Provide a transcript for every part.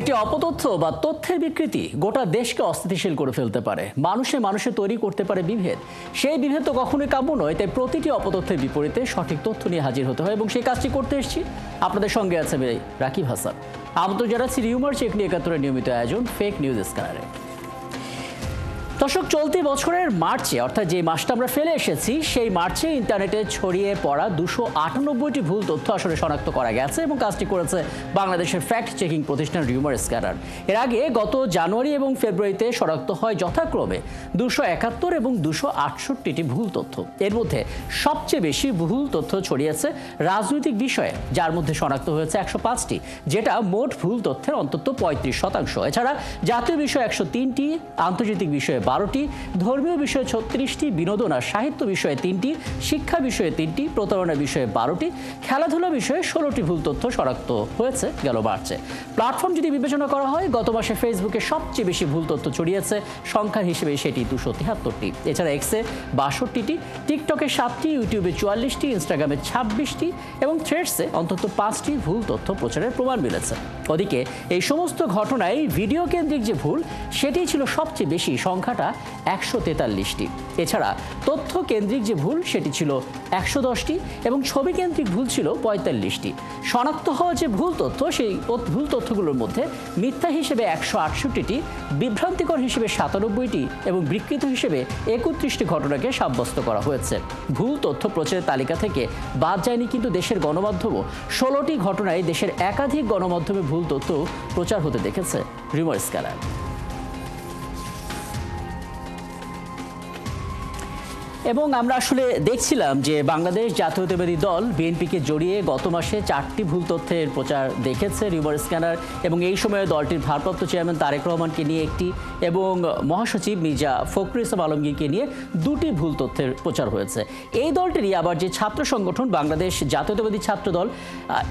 একটি অপতথ্য বা তথ্যের বিকৃতি গোটা দেশকে অস্থিতিশীল করে ফেলতে পারে, মানুষে মানুষে তৈরি করতে পারে বিভেদ। সেই বিভেদ তো কখনোই কাম্য নয়, তাই প্রতিটি অপতথ্যের বিপরীতে সঠিক তথ্য নিয়ে হাজির হতে হয় এবং সেই কাজটি করতে এসেছি। আপনাদের সঙ্গে আছে রাকিব হাসান। আমন্ত্রণ জানাচ্ছি রিউমার চেক নিয়ে ৭১-এর নিয়মিত আয়োজন ফেক নিউজ স্ক্যানারে। দর্শক, চলতি বছরের মার্চে, অর্থাৎ যে মাসটা আমরা ফেলে এসেছি, সেই মার্চে ইন্টারনেটে ছড়িয়ে পড়া ২৯৮টি ভুল তথ্য আসলে শনাক্ত করা গেছে এবং কাজটি করেছে বাংলাদেশের ফ্যাক্ট চেকিং প্রতিষ্ঠান রিউমার স্ক্যানার। এর আগে গত জানুয়ারি এবং ফেব্রুয়ারিতে শনাক্ত হয় যথাক্রমে ২৭১ এবং ২৬৮টি ভুল তথ্য। এর মধ্যে সবচেয়ে বেশি ভুল তথ্য ছড়িয়েছে রাজনৈতিক বিষয়ে, যার মধ্যে শনাক্ত হয়েছে ১০৫টি, যেটা মোট ভুল তথ্যের অন্তত ৩৫%। এছাড়া জাতীয় বিষয় ১০৩টি, আন্তর্জাতিক বিষয়ে ১২টি, ধর্মীয় বিষয়ে ৩৬টি, বিনোদন আর সাহিত্য বিষয়ে ৩টি, শিক্ষা বিষয়ে ৩টি, প্রতারণা বিষয়ে ১২টি, খেলাধুলা বিষয়ে ১৬টি ভুল তথ্য শনাক্ত হয়েছে গেল মার্চে। প্ল্যাটফর্ম যদি বিবেচনা করা হয়, গত মাসে ফেসবুকে সবচেয়ে বেশি ভুল তথ্য ছড়িয়েছে সংখ্যার হিসেবে সেটি ২৭৩টি। এছাড়া এক্সে ৬২টি, টিকটকে ৭টি, ইউটিউবে ৪৪টি, ইনস্টাগ্রামে ২৬টি এবং থ্রেডসে অন্তত ৫টি ভুল তথ্য প্রচারের প্রমাণ মিলেছে। ওদিকে এই সমস্ত ঘটনায় ভিডিও কেন্দ্রিক যে ভুল, সেটিই ছিল সবচেয়ে বেশি, সংখ্যাটা ১৪৩টি। এছাড়া তথ্য কেন্দ্রিক যে ভুল, সেটি ছিল ১১০টি এবং ছবি কেন্দ্রিক ভুল ছিল ৪৫টি। শনাক্ত হওয়া যে ভুল তথ্য, সেই ভুল তথ্যগুলোর মধ্যে মিথ্যা হিসেবে ১৬৮টি, বিভ্রান্তিকর হিসেবে ৯৭টি এবং বিকৃত হিসেবে ৩১টি ঘটনাকে সাব্যস্ত করা হয়েছে। ভুল তথ্য প্রচারের তালিকা থেকে বাদ যায়নি কিন্তু দেশের গণমাধ্যমও। ১৬টি ঘটনায় দেশের একাধিক গণমাধ্যমে ভুল তথ্য প্রচার হতে দেখেছে রিউমার স্ক্যানার। এবং আমরা আসলে দেখছিলাম যে বাংলাদেশ জাতীয়তাবাদী দল বিএনপিকে জড়িয়ে গত মাসে ৪টি ভুল তথ্যের প্রচার দেখেছে রিউমার স্ক্যানার, এবং এই সময়ে দলটির ভারপ্রাপ্ত চেয়ারম্যান তারেক রহমানকে নিয়ে একটি এবং মহাসচিব মির্জা ফখরুল ইসলাম আলমগীরকে নিয়ে ২টি ভুল তথ্যের প্রচার হয়েছে। এই দলটিরই আবার যে ছাত্র সংগঠন বাংলাদেশ জাতীয়তাবাদী ছাত্র দল,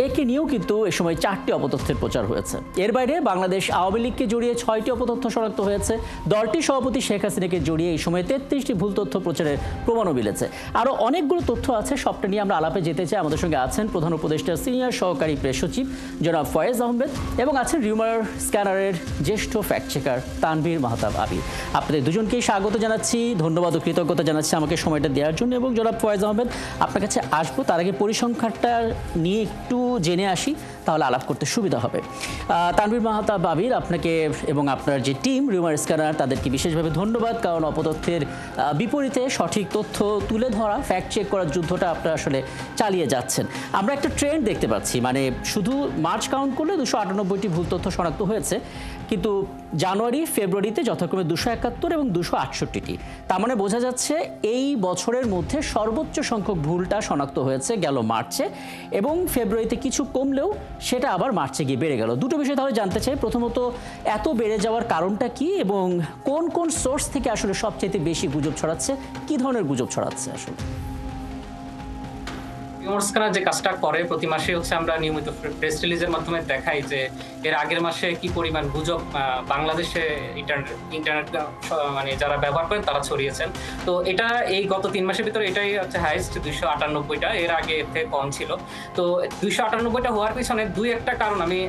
একে নিয়েও কিন্তু এ সময় ৪টি অপতথ্যের প্রচার হয়েছে। এর বাইরে বাংলাদেশ আওয়ামী লীগকে জড়িয়ে ৬টি অপতথ্য শনাক্ত হয়েছে। দলটির সভাপতি শেখ হাসিনাকে জড়িয়ে এই সময় ৩৩টি ভুল তথ্য প্রচারের প্রমাণও মিলেছে। আরও অনেকগুলো তথ্য আছে, সবটা নিয়ে আমরা আলাপে যেতে চাই। আমাদের সঙ্গে আছেন প্রধান উপদেষ্টা সিনিয়র সহকারী প্রেস সচিব জনাব ফয়েজ আহমেদ এবং আছেন রিউমার স্ক্যানারের জ্যেষ্ঠ ফ্যাক্ট চেকার তানভীর মাহতাব আবির। আপনাদের দুজনকেই স্বাগত জানাচ্ছি, ধন্যবাদ ও কৃতজ্ঞতা জানাচ্ছি আমাকে সময়টা দেওয়ার জন্য। এবং জনাব ফয়েজ আহমেদ, আপনার কাছে আসবো, তার আগে পরিসংখ্যানটা নিয়ে একটু জেনে আসি, তাহলে আলাপ করতে সুবিধা হবে। তানভীর মাহতাব আবির, আপনাকে এবং আপনার যে টিম রিউমার স্ক্যানার, তাদেরকে বিশেষভাবে ধন্যবাদ, কারণ অপতথ্যের বিপরীতে সঠিক তথ্য তুলে ধরা, ফ্যাক্ট চেক করার যুদ্ধটা আপনারা আসলে চালিয়ে যাচ্ছেন। আমরা একটা ট্রেন্ড দেখতে পাচ্ছি, মানে শুধু মার্চ কাউন্ট করলে ২৯৮টি ভুল তথ্য শনাক্ত হয়েছে, কিন্তু জানুয়ারি ফেব্রুয়ারিতে যথাক্রমে ২৭১ এবং ২৬৮টি। তার মানে বোঝা যাচ্ছে এই বছরের মধ্যে সর্বোচ্চ সংখ্যক ভুলটা শনাক্ত হয়েছে গেল মার্চে, এবং ফেব্রুয়ারিতে কিছু কমলেও সেটা আবার মার্চে গিয়ে বেড়ে গেল। দুটো বিষয় তাহলে জানতে চাই। প্রথমত, এত বেড়ে যাওয়ার কারণটা কি এবং কোন কোন সোর্স থেকে আসলে সবচেয়ে বেশি গুজব ছড়াচ্ছে, কি ধরনের গুজব ছড়াচ্ছে আসলে? রিউমার স্ক্যানার যে কাজটা করে, প্রতি মাসে হচ্ছে আমরা নিয়মিত প্রেস রিলিজের মাধ্যমে দেখাই যে এর আগের মাসে কি পরিমাণ গুজব বাংলাদেশে ইন্টারনেট মানে যারা ব্যবহার করেন তারা ছড়িয়েছেন। তো এটা এই গত ৩ মাসের ভিতরে এটাই হচ্ছে হাইস্ট, ২৯৮টা। এর আগে এর থেকে কম ছিল। তো ২৯৮টা হওয়ার পিছনে দুই একটা কারণ আমি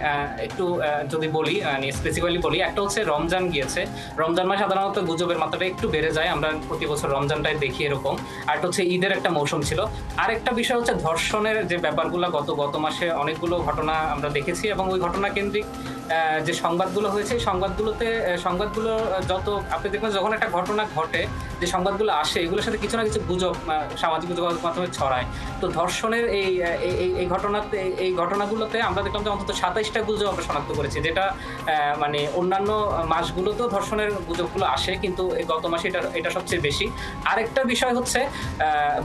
একটু যদি বলি, স্পেসিফিক্যালি বলি। একটা হচ্ছে রমজান গিয়েছে, রমজান মাসে সাধারণত গুজবের মাত্রাটা একটু বেড়ে যায়, আমরা প্রতি বছর রমজানটাই দেখি এরকম। আর হচ্ছে ঈদের একটা মৌসুম ছিল। আরেকটা বিষয় হচ্ছে ধর্ষণের যে ব্যাপারগুলো, গত মাসে অনেকগুলো ঘটনা আমরা দেখেছি, এবং ওই ঘটনা কেন্দ্রিক যে সংবাদগুলো হয়েছে, সংবাদগুলো যত আপনি দেখবেন যখন একটা ঘটনা ঘটে, যে সংবাদগুলো আসে, এগুলোর সাথে কিছু না কিছু গুজব সামাজিক যোগাযোগ মাধ্যমে ছড়ায়। তো ধর্ষণের এই ঘটনাগুলোতে আমরা দেখলাম যে অন্তত ২৭টা গুজব আমরা শনাক্ত করেছি, যেটা মানে অন্যান্য মাসগুলোতেও ধর্ষণের গুজবগুলো আসে, কিন্তু গত মাসে এটা সবচেয়ে বেশি। আরেকটা বিষয় হচ্ছে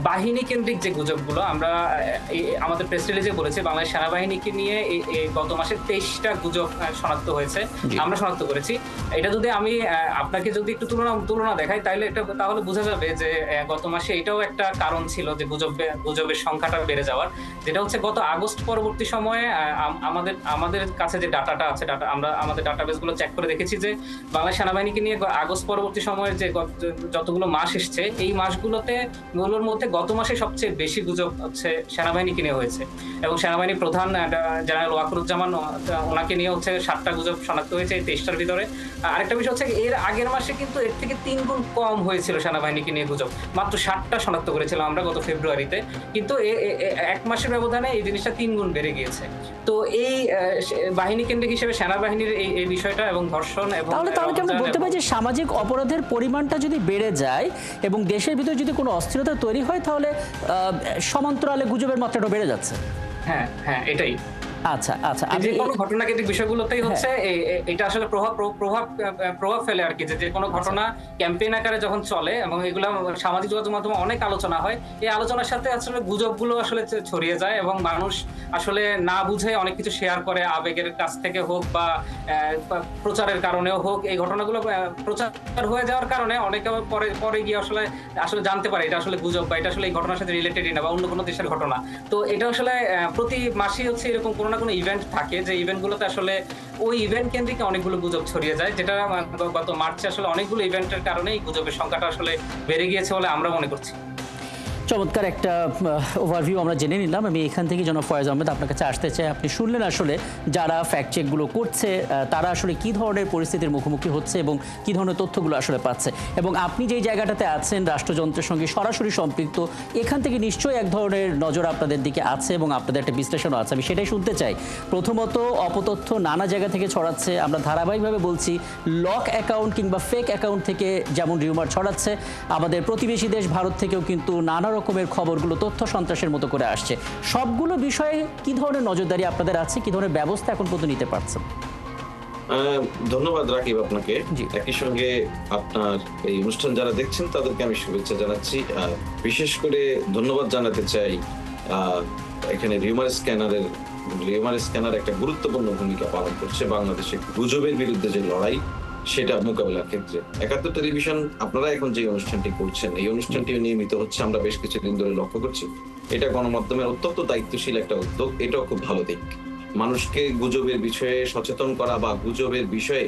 বাহিনী কেন্দ্রিক যে গুজবগুলো, আমরা আমাদের প্রেস রিলিজে বলেছি বাংলাদেশ সেনাবাহিনীকে নিয়ে গত মাসে ২৩টা গুজব শনাক্ত হয়েছে, আমরা শনাক্ত করেছি। এটা যদি আমি আপনাকে যদি একটু তুলনা দেখাই, তাহলে বোঝা যাবে যে গত মাসে এটাও একটা কারণ ছিল যে গুজবের সংখ্যাটা বেড়ে যাওয়ার, যেটা হচ্ছে গত আগস্ট পরবর্তী সময়ে আমাদের কাছে যে ডাটাটা আছে, আমরা আমাদের ডাটাবেস গুলো চেক করে দেখেছি যে বাংলাদেশ সেনাবাহিনীকে নিয়ে আগস্ট পরবর্তী সময়ের যে যতগুলো মাস এসছে, এই মাসগুলোর মধ্যে গত মাসে সবচেয়ে বেশি গুজব হচ্ছে সেনাবাহিনীকে নিয়ে হয়েছে। এবং সেনাবাহিনী প্রধান জেনারেল ওয়াকারুজ্জামান, ওনাকে নিয়ে হচ্ছে 7টা গুজব শনাক্ত হয়েছে এই 23টার ভিতরে। আরেকটা বিষয় হচ্ছে এর আগের মাসে কিন্তু এর থেকে 3 গুণ কম হয়েছিল সেনাবাহিনীকে নিয়ে গুজব, মাত্র 7টা শনাক্ত করেছিলাম আমরা গত ফেব্রুয়ারিতে, কিন্তু এক মাসের ব্যবধানে এই জিনিসটা 3 গুণ বেড়ে গিয়েছে। তো এই বাহিনী কেন্দ্রিক হিসেবে সেনাবাহিনীর এই বিষয়টা এবং ধর্ষণ এবং তাহলে কি আমরা বলতে পারি যে সামাজিক অপরাধের পরিমাণটা যদি বেড়ে যায় এবং দেশের ভিতরে যদি কোনো অস্থিরতা তৈরি হয়, তাহলে সমান্তরালে গুজবের মাত্রাটা বেড়ে যাচ্ছে? হ্যাঁ, এটাই। আচ্ছা, যে কোনো ঘটনাকেন্দ্রিক বিষয়গুলোতেই হচ্ছে এটা আসলে প্রভাব ফেলে আর কি, যে কোনো ঘটনা ক্যাম্পেইন আকারে যখন চলে এবং এগুলো সামাজিক যোগাযোগ মাধ্যমে অনেক আলোচনা হয়, এই আলোচনার সাথে আসলে গুজবগুলো আসলে ছড়িয়ে যায় এবং মানুষ আসলে না বুঝে অনেক কিছু শেয়ার করে, আবেগের কাছ থেকে হোক বা প্রচারের কারণেও হোক। এই ঘটনাগুলো প্রচার হয়ে যাওয়ার কারণে অনেকে পরে গিয়ে আসলে জানতে পারে এটা আসলে গুজব বা এটা আসলে এই ঘটনার সাথে রিলেটেডই না বা অন্য কোনো দেশের ঘটনা। তো এটা আসলে প্রতি মাসেই হচ্ছে এরকম কোনো না কোনো ইভেন্ট থাকে, যে ইভেন্টগুলোতে আসলে ওই ইভেন্ট কেন্দ্রিক অনেকগুলো গুজব ছড়িয়ে যায়, যেটা গত মার্চে আসলে অনেকগুলো ইভেন্টের কারণে এই গুজবের সংখ্যাটা আসলে বেড়ে গিয়েছে বলে আমরা মনে করছি। চমৎকার একটা ওভারভিউ আমরা জেনে নিলাম। আমি এখান থেকে জনাব ফয়েজ আহমেদ আপনার কাছে আসতে চাই। আপনি শুনলেন আসলে যারা ফ্যাক্ট চেকগুলো করছে তারা আসলে কী ধরনের পরিস্থিতির মুখোমুখি হচ্ছে এবং কী ধরনের তথ্যগুলো আসলে পাচ্ছে, এবং আপনি যেই জায়গাটাতে আছেন রাষ্ট্রযন্ত্রের সঙ্গে সরাসরি সম্পৃক্ত, এখান থেকে নিশ্চয়ই এক ধরনের নজর আপনাদের দিকে আছে এবং আপনাদের একটা বিশ্লেষণও আছে। আমি সেটাই শুনতে চাই। প্রথমত, অপতথ্য নানা জায়গা থেকে ছড়াচ্ছে। আমরা ধারাবাহিকভাবে বলছি লক অ্যাকাউন্ট কিংবা ফেক অ্যাকাউন্ট থেকে যেমন রিউমার ছড়াচ্ছে, আমাদের প্রতিবেশী দেশ ভারত থেকেও কিন্তু নানা রকমের খবরগুলো তথ্য সন্ত্রাসের মতো করে আসছে। সবগুলো বিষয়ে কি ধরনের নজরদারি আপনাদের আছে, কি ধরনের ব্যবস্থা এখন পর্যন্ত নিতে পারছেন? ধন্যবাদ রাকিব আপনাকে। একই সঙ্গে আপনার এই অনুষ্ঠান যারা দেখছেন তাদেরকে আমি শুভেচ্ছা জানাচ্ছি। বিশেষ করে ধন্যবাদ জানাতে চাই এখানে রিউমার স্ক্যানার একটা গুরুত্বপূর্ণ ভূমিকা পালন করছে বাংলাদেশে গুজবের বিরুদ্ধে যে লড়াই, সেটা মোকাবেলার ক্ষেত্রে। ৭১ টেলিভিশন আপনারা এখন যে অনুষ্ঠানটি করছেন, এই অনুষ্ঠানটিও নিয়মিত হচ্ছে, আমরা বেশ কিছুদিন ধরে লক্ষ্য করছি। এটা গণমাধ্যমের অত্যন্ত দায়িত্বশীল একটা উদ্যোগ, এটাও খুব ভালো দিক। মানুষকে গুজবের বিষয়ে সচেতন করা বা গুজবের বিষয়ে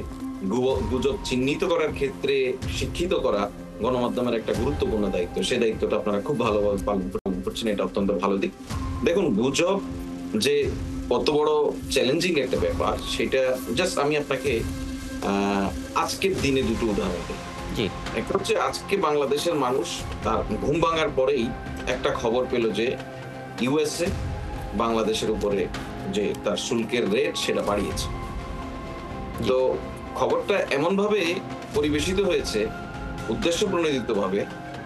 গুজব চিহ্নিত করার ক্ষেত্রে শিক্ষিত করা গণমাধ্যমের একটা গুরুত্বপূর্ণ দায়িত্ব। সেই দায়িত্বটা আপনারা খুব ভালোভাবে পালন করছেন, এটা অত্যন্ত ভালো দিক। দেখুন, গুজব যে কত বড় চ্যালেঞ্জিং একটা ব্যাপার, সেটা জাস্ট আমি আপনাকে আজকের দিনে দুটো উদাহরণ দিই। একটা হচ্ছে আজকে বাংলাদেশের মানুষ তার ঘুম ভাঙার পরেই একটা খবর পেল যে ইউএসএ বাংলাদেশের উপরে যে তার শুল্কের রেট সেটা বাড়িয়েছে। তো খবরটা এমন ভাবে পরিবেশিত হয়েছে উদ্দেশ্য প্রণোদিত ভাবে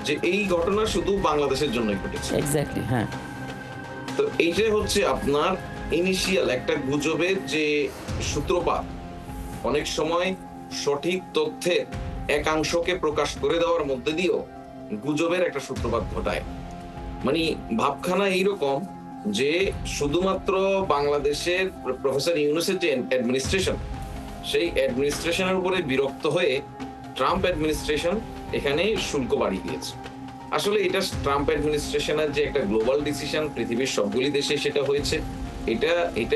যে এই ঘটনা শুধু বাংলাদেশের জন্যই ঘটেছে। এক্স্যাক্টলি, হ্যাঁ। তো এইটা হচ্ছে আপনার ইনিশিয়াল একটা গুজবের যে সূত্রপাত, অনেক সময় সঠিক তথ্যের একাংশকে প্রকাশ করে দেওয়ার মধ্যে দিয়েও গুজবের একটা সূত্রপাত ঘটায়। মানে ভাবখানা এইরকম যে শুধুমাত্র বাংলাদেশের প্রফেসর ইউনূসের যে অ্যাডমিনিস্ট্রেশন, সেই অ্যাডমিনিস্ট্রেশনের উপরে বিরক্ত হয়ে ট্রাম্প অ্যাডমিনিস্ট্রেশন এখানে শুল্ক বাড়িয়ে দিয়েছে। আসলে এটা ট্রাম্প অ্যাডমিনিস্ট্রেশনের যে একটা গ্লোবাল ডিসিশন, পৃথিবীর সবগুলি দেশে সেটা হয়েছে। এটা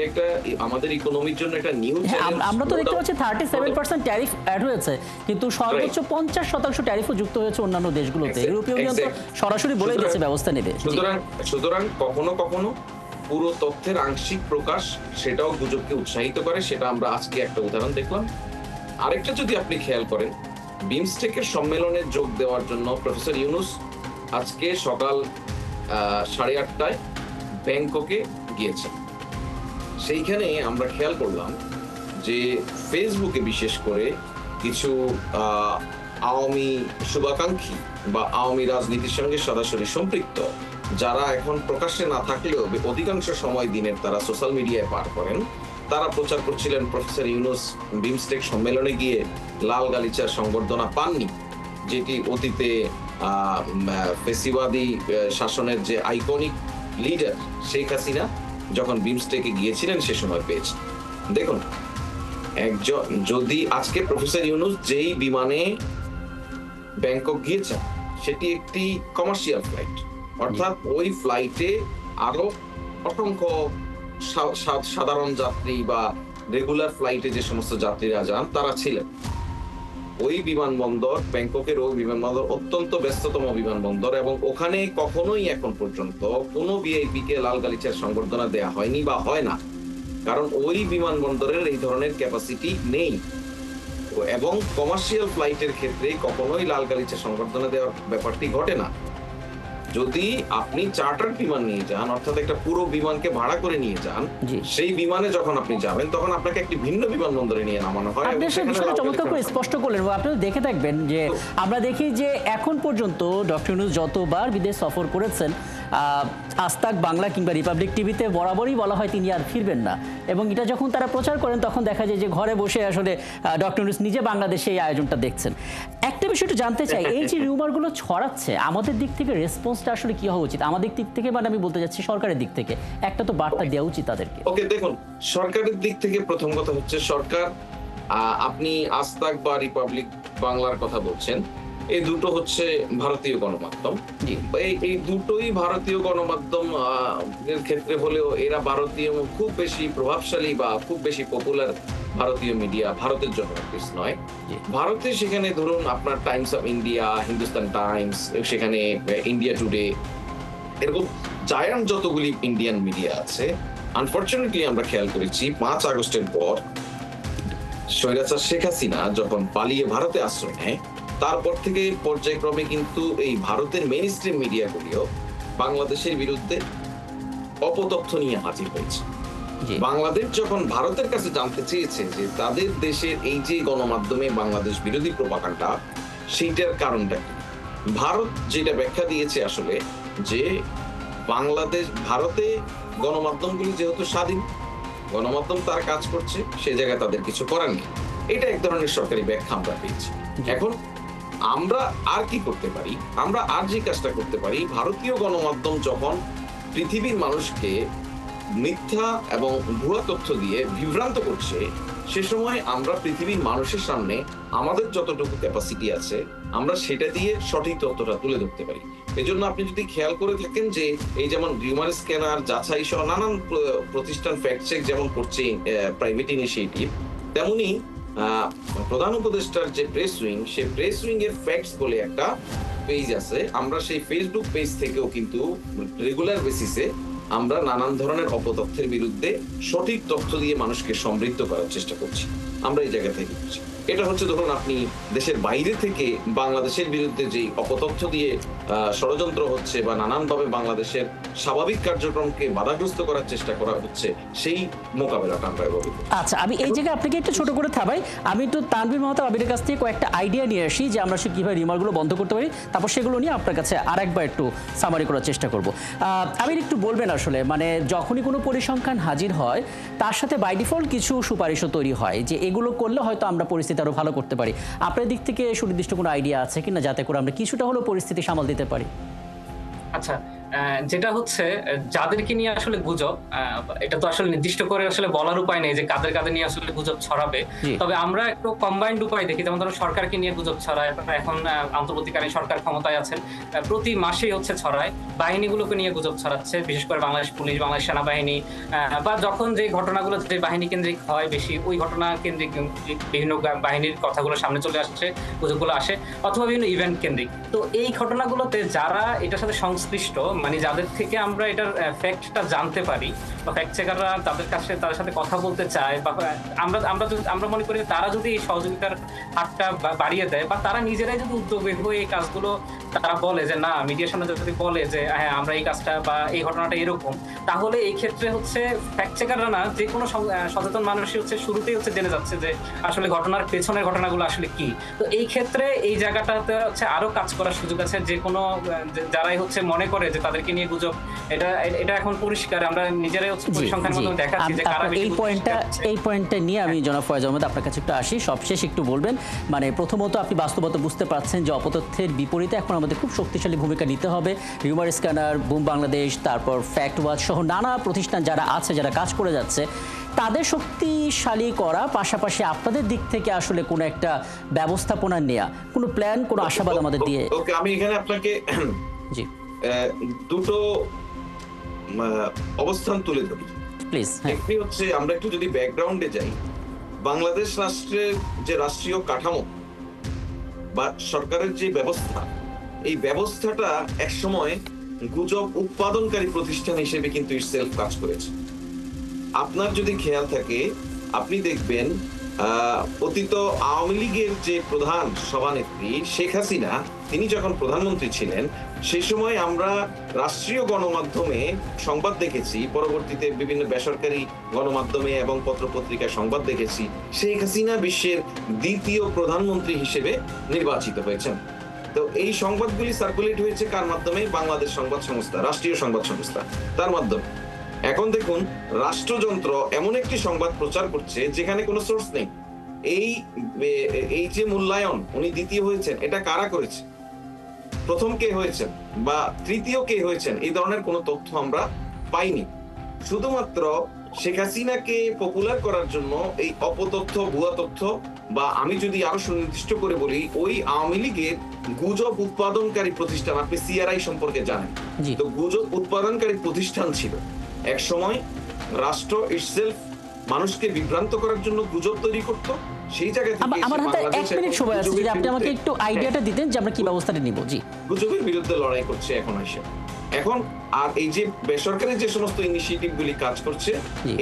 একটা আমাদের ইকোনমির জন্য একটা নিউ চ্যালেঞ্জ। আমরা তো দেখতে পাচ্ছি 37% ট্যারিফ অ্যাড হয়েছে, কিন্তু সর্বোচ্চ 50% ট্যারিফও যুক্ত হয়েছে অন্যান্য দেশগুলোতে। ইউরোপীয় ইউনিয়ন তো সরাসরি বলে দিয়েছে ব্যবস্থা নেবে। সুতরাং কখনো পুরো তথ্যের আংশিক প্রকাশ সেটাও গুজবকে উৎসাহিত করে, সেটা আমরা আজকে একটা উদাহরণ দেখলাম। আরেকটা যদি আপনি খেয়াল করেন, বিমস্টেকের সম্মেলনে যোগ দেওয়ার জন্য প্রফেসর ইউনূস আজকে সকাল 8:30টায় ব্যাংককে গিয়েছেন। সেইখানে আমরা খেয়াল করলাম যে ফেসবুকে বিশেষ করে কিছু আওয়ামী শুভাকাঙ্ক্ষী বা আওয়ামী রাজনীতির সঙ্গে সরাসরি সম্পৃক্ত যারা এখন প্রকাশ্যে না থাকলেও অধিকাংশ সময় দিনের তারা সোশ্যাল মিডিয়ায় পার করেন, তারা প্রচার করছিলেন প্রফেসর ইউনূস বিমস্টেক সম্মেলনে গিয়ে লাল গালিচার সংবর্ধনা পাননি, যেটি অতীতে ফেসিবাদী শাসনের যে আইকনিক লিডার শেখ হাসিনা যখন বিমস্টেকে গিয়েছিলেন সে সময় পেয়েছে। দেখুন, একজন যদি আজকে প্রফেসর ইউনূস যেই বিমানে ব্যাংকক গিয়েছেন সেটি একটি কমার্শিয়াল ফ্লাইট, অর্থাৎ ওই ফ্লাইটে আরো অসংখ্য সাধারণ যাত্রী বা রেগুলার ফ্লাইটে যে সমস্ত যাত্রীরা যান তারা ছিলেন। ওই বিমানবন্দর, ব্যাংককের ওই বিমানবন্দর অত্যন্ত ব্যস্ততম বিমানবন্দর, এবং ওখানে কখনোই এখন পর্যন্ত কোনো ভিআইপি কে লাল গালিচার সংবর্ধনা দেয়া হয়নি বা হয় না, কারণ ওই বিমানবন্দরের এই ধরনের ক্যাপাসিটি নেই। এবং কমার্শিয়াল ফ্লাইটের ক্ষেত্রে কখনোই লাল গালিচা সংবর্ধনা দেওয়ার ব্যাপারটি ঘটে না। যদি আপনি চার্টার বিমান নিয়ে যান, অর্থাৎ একটা পুরো বিমানকে ভাড়া করে নিয়ে যান, সেই বিমানে যখন আপনি যাবেন তখন আপনাকে একটি ভিন্ন বিমানবন্দরে নিয়ে নামানো হয়। আপনি সেটা চমৎকার করে স্পষ্ট করলেন। আপনারা দেখে থাকবেন যে আমরা দেখি যে এখন পর্যন্ত ডক্টর ইউনূস যতবার বিদেশ সফর করেছেন, আজতাক বাংলা কিংবা রিপাবলিক টিভিতে বরাবরই বলা হয় তিনি আর ফিরবেন না, এবং এটা যখন তারা প্রচার করেন তখন দেখা যায় যে ঘরে বসে আসলে ডক্টর ইউনূস নিজে বাংলাদেশে এই আয়োজনটা দেখছেন। একটা বিষয় একটু জানতে চাই, এই যে রিউমারগুলো ছড়াচ্ছে, আমাদের দিক থেকে রেসপন্সটা আসলে কি হওয়া উচিত? আমাদের দিক থেকে, মানে আমি বলতে যাচ্ছি সরকারের দিক থেকে একটা তো বার্তা দেওয়া উচিত তাদেরকে। ওকে, দেখুন, সরকারের দিক থেকে প্রথম কথা হচ্ছে সরকার, আপনি আজতাক বা রিপাবলিক বাংলার কথা বলছেন, এই দুটো হচ্ছে ভারতীয় গণমাধ্যম। এই দুটোই ভারতীয় গণমাধ্যম এর ক্ষেত্রে হলেও এরা ভারতীয় খুব বেশি প্রভাবশালী বা খুব বেশি পপুলার ভারতীয় মিডিয়া ভারতের জন্য নয়। ভারতে সেখানে ধরুন আপনার Times of India, Hindustan Times, সেখানে ইন্ডিয়া টুডে, এরকম জায়ান্ট যতগুলি ইন্ডিয়ান মিডিয়া আছে, আনফরচুনেটলি আমরা খেয়াল করেছি 5 আগস্টের পর স্বৈরাচার শেখ হাসিনা যখন পালিয়ে ভারতে আশ্রয় নেয়, তারপর থেকে পর্যায়ক্রমে কিন্তু এই ভারতের মেইন স্ট্রিম মিডিয়াগুলিও বাংলাদেশের বিরুদ্ধে অপতথ্য নিয়ে হাজির হয়েছে। বাংলাদেশ যখন ভারতের কাছে জানতে চেয়েছে যে তাদের দেশের এই যে গণমাধ্যমে বাংলাদেশ বিরোধী প্রপাগান্ডা, সেইটার কারণটা কি, ভারত যেটা ব্যাখ্যা দিয়েছে আসলে যে ভারতে গণমাধ্যমগুলি যেহেতু স্বাধীন, গণমাধ্যম তার কাজ করছে, সে জায়গায় তাদের কিছু করার নেই। এটা এক ধরনের সরকারি ব্যাখ্যা আমরা পেয়েছি। এখন আমরা আর কি করতে পারি? আমরা আর যে কাজটা করতে পারি, ভারতীয় গণমাধ্যম যখন পৃথিবীর মানুষকে মিথ্যা এবং ভুয়া তথ্য দিয়ে বিভ্রান্ত করছে, সে সময় আমরা পৃথিবীর মানুষের সামনে আমাদের যতটুকু ক্যাপাসিটি আছে আমরা সেটা দিয়ে সঠিক তথ্যটা তুলে ধরতে পারি। এজন্য আপনি যদি খেয়াল করে থাকেন যে এই যেমন রিউমার স্ক্যানার, যাচাই সহ নানান প্রতিষ্ঠান ফ্যাক্ট চেক যেমন করছে প্রাইভেট ইনিশিয়েটিভ, তেমনি প্রধান উপদেষ্টার যে প্রেস উইং, সেই প্রেস উইং এর ফ্যাক্টস বলে একটা পেজ আছে, আমরা সেই ফেসবুক পেজ থেকেও কিন্তু রেগুলার বেসিসে আমরা নানান ধরনের অপতথ্যের বিরুদ্ধে সঠিক তথ্য দিয়ে মানুষকে সমৃদ্ধ করার চেষ্টা করছি। আমরা এই জায়গা থেকে করছি। এটা হচ্ছে ধরুন আপনি দেশের বাইরে থেকে বাংলাদেশের বিরুদ্ধে যে অপতথ্য দিয়ে ষড়যন্ত্র হচ্ছে বা নানানভাবে বাংলাদেশের স্বাভাবিক কার্যক্রমকে বাধাগ্রস্ত করার চেষ্টা করা হচ্ছে, সেই মোকাবেলাটা আমরা এভাবে। আচ্ছা, আমি এই জায়গায় আপনাকে একটু ছোট করে থামাই। আমি একটু তানভীর মাহতাব আবিরের কাছ থেকে কয়েকটা আইডিয়া নিয়ে আসি যে আমরা কিভাবে রিমারগুলো বন্ধ করতে পারি, তারপর সেগুলো নিয়ে আপনার কাছে আরেকবার একটু সামারি করার চেষ্টা করব। আবির, একটু বলবেন আসলে, মানে যখনই কোনো পরিসংখ্যান হাজির হয় তার সাথে বাই ডিফল্ট কিছু সুপারিশও তৈরি হয় যে এগুলো করলে হয়তো আমরা পরিস্থিতি আরো ভালো করতে পারি। আপনার দিক থেকে সুনির্দিষ্ট কোনো আইডিয়া আছে কিনা যাতে করে আমরা কিছুটা হলেও পরিস্থিতি সামাল দিতে পারি? আচ্ছা, যেটা হচ্ছে যাদেরকে নিয়ে আসলে গুজব, এটা তো আসলে নির্দিষ্ট করে আসলে বলার উপায় নেই যে কাদের কাদের নিয়ে আসলে গুজব ছড়াবে। তবে আমরা একটু কম্বাইন্ড উপায় দেখি, যেমন ধরো সরকারকে নিয়ে গুজব ছড়ায়, এখন অন্তর্বর্তীকালীন সরকার ক্ষমতায় আছেন, প্রতি মাসেই হচ্ছে ছড়ায়। বাহিনীগুলোকে নিয়ে গুজব ছড়াচ্ছে, বিশেষ করে বাংলাদেশ পুলিশ, বাংলাদেশ সেনাবাহিনী, বা যখন যে ঘটনাগুলো যে বাহিনী কেন্দ্রিক হয় বেশি, ওই ঘটনা কেন্দ্রিক বিভিন্ন বাহিনীর কথাগুলো সামনে চলে আসছে, গুজবগুলো আসে, অথবা বিভিন্ন ইভেন্ট কেন্দ্রিক। তো এই ঘটনাগুলোতে যারা এটার সাথে সংশ্লিষ্ট, মানে যাদের থেকে আমরা এটার ফ্যাক্টটা জানতে পারি বা ফ্যাক্ট চেকাররা তাদের সাথে কথা বলতে চায়, বা আমরা মনে করি তারা যদি এই সহযোগিতার হাতটা বাড়িয়ে দেয়, বা তারা নিজেরাই যদি উদ্যোগী হয়ে এই কাজগুলো তারা বলে যে না, মিডিয়ার সামনে যদি বলে যে হ্যাঁ আমরা এই কাজটা বা এই ঘটনাটা এরকম, তাহলে এই ক্ষেত্রে হচ্ছে ফ্যাক্ট চেকাররা না, যে কোনো সচেতন মানুষই হচ্ছে শুরুতেই হচ্ছে জেনে যাচ্ছে যে আসলে ঘটনার পেছনের ঘটনাগুলো আসলে কি। তো এই ক্ষেত্রে এই জায়গাটাতে হচ্ছে আরো কাজ করার সুযোগ আছে। যে কোনো যারাই হচ্ছে মনে করে যে তাদেরকে নিয়ে গুজব, এটা এখন পরিষ্কার, আমরা নিজেরাই হচ্ছে পরিসংখ্যানের মাধ্যমে দেখাচ্ছি যে কারা বেশি। এই পয়েন্টটা নিয়ে আমি জনাব ফয়েজ আহমেদ আপনার কাছে একটু আসি। সবশেষ একটু বলবেন, মানে প্রথমত আপনি বাস্তবতা বুঝতে পারছেন যে অপতথ্যের বিপরীতে এখন আমাদের খুব শক্তিশালী ভূমিকা নিতে হবে। রিউমার স্ক্যানার, বুম বাংলাদেশ, তারপর ফ্যাক্ট ওয়াচ সহ নানা প্রতিষ্ঠান যারা আছে, যারা কাজ করে যাচ্ছে, তাদের শক্তিশালী করা, পাশাপাশি আপনাদের দিক থেকে আসলে কোনো একটা ব্যবস্থাপনা নেওয়া, কোনো প্ল্যান, কোনো আশাবাদ আমাদের দিয়ে। ওকে, আমি এখানে আপনাকে জি দুটো অবস্থান তুলে ধরি প্লিজ। একটি হচ্ছে, আমরা একটু যদি ব্যাকগ্রাউন্ডে যাই, বাংলাদেশ রাষ্ট্রের যে রাষ্ট্রীয় কাঠামো বা সরকারের যে ব্যবস্থা, এই ব্যবস্থাটা একসময় গুজব উৎপাদনকারী প্রতিষ্ঠান হিসেবে কিন্তু ইটসেলফ কাজ করেছে। আপনার যদি খেয়াল থাকে, আপনি দেখবেন অতীত আওয়ামী লীগের যে প্রধান সভানেত্রী শেখ হাসিনা, তিনি যখন প্রধানমন্ত্রী ছিলেন, সেই সময় আমরা রাষ্ট্রীয় গণমাধ্যমে সংবাদ দেখেছি, পরবর্তীতে বিভিন্ন বেসরকারি গণমাধ্যমে এবং পত্রপত্রিকায় সংবাদ দেখেছি, শেখ হাসিনা বিশ্বের দ্বিতীয় প্রধানমন্ত্রী হিসেবে নির্বাচিত হয়েছেন। তো এই সংবাদগুলি সার্কুলেট হয়েছে কার মাধ্যমে? বাংলাদেশ সংবাদ সংস্থা, রাষ্ট্রীয় সংবাদ সংস্থা, তার মাধ্যমে। এখন দেখুন, রাষ্ট্রযন্ত্র এমন একটি সংবাদ প্রচার করছে যেখানে কোনো সোর্স নেই। এই যে মূল্যায়ন, উনি দ্বিতীয় হয়েছেন, এটা কারা করেছে? প্রথম কে হয়েছেন বা তৃতীয় কে হয়েছেন, এই ধরনের কোনো তথ্য আমরা পাইনি। শুধুমাত্র শেখ হাসিনাকে পপুলার করার জন্য এই অপতথ্য, ভুয়া তথ্য, বা আমি যদি আরো সুনির্দিষ্ট করে বলি, ওই আওয়ামী লীগের গুজব উৎপাদনকারী প্রতিষ্ঠান, আপনি সিআরআই সম্পর্কে জানেন, তো গুজব উৎপাদনকারী প্রতিষ্ঠান ছিল এক সময়। রাষ্ট্র ইটসেলফ মানুষকে বিভ্রান্ত করার জন্য গুজব তৈরি করত। সেই জায়গা থেকে আমার হাতে 1 মিনিট সময় আছে, যদি আপনি আমাকে একটু আইডিয়াটা দিতেন যে আমরা কি ব্যবস্থাটা নিব। জি, গুজবের বিরুদ্ধে লড়াই করছে এখন এসে। এখন আর এই যে বেসরকারি যে সমস্ত ইনিশিয়েটিভ গুলি কাজ করছে,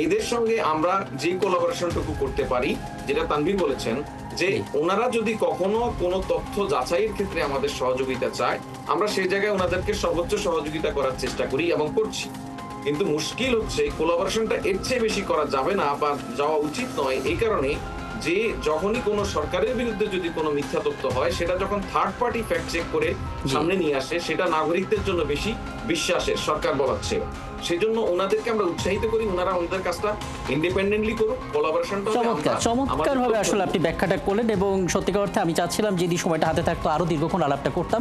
এদের সঙ্গে আমরা যে কোলাবোরেশনটুকু করতে পারি, যেটা তানভীর বলেছেন, যে ওনারা যদি কখনো কোনো তথ্য যাচাইয়ের ক্ষেত্রে আমাদের সহযোগিতা চায়, আমরা সেই জায়গায় ওনাদেরকে সর্বোচ্চ সহযোগিতা করার চেষ্টা করি এবং করছি। কিন্তু মুশকিল হচ্ছে, কোলাবোরেশনটা এর চেয়ে বেশি করা যাবে না বা যাওয়া উচিত নয়, এই কারণে যে যখনই কোনো সরকারের বিরুদ্ধে যদি কোনো মিথ্যা তথ্য হয়, সেটা যখন থার্ড পার্টি ফ্যাক্ট চেক করে সামনে নিয়ে আসে, সেটা নাগরিকদের জন্য বেশি বিশ্বাসের, সরকার বলাচ্ছে। সেই জন্য ওনাদেরকে আমরা উৎসাহিত করি, ওনারা ওনাদের কাজটা ইন্ডিপেন্ডেন্টলি করুক, কোলাবোরেশনটা। চমৎকার ভাবে আসলে আপনি ব্যাখ্যাটা করলেন, এবং সত্যিকার অর্থে আমি চাচ্ছিলাম যদি সময়টা হাতে থাকতো আরো দীর্ঘক্ষণ আলাপটা করতাম।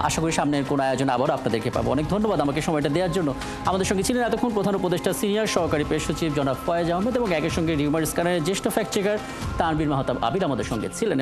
আশা করি সামনের কোনো আয়োজন আবারও আপনাদেরকে পাবো। অনেক ধন্যবাদ আমাকে সময়টা দেওয়ার জন্য। আমাদের সঙ্গে ছিলেন এতক্ষণ প্রধান উপদেষ্টা, সিনিয়র সহকারী প্রেস সচিব জনাব ফয়েজ আহমেদ, এবং একই সঙ্গে রিউমার স্ক্যানারের জ্যেষ্ঠ ফ্যাক্ট চেকার তানভীর মাহতাব আবির আমাদের সঙ্গে ছিলেন।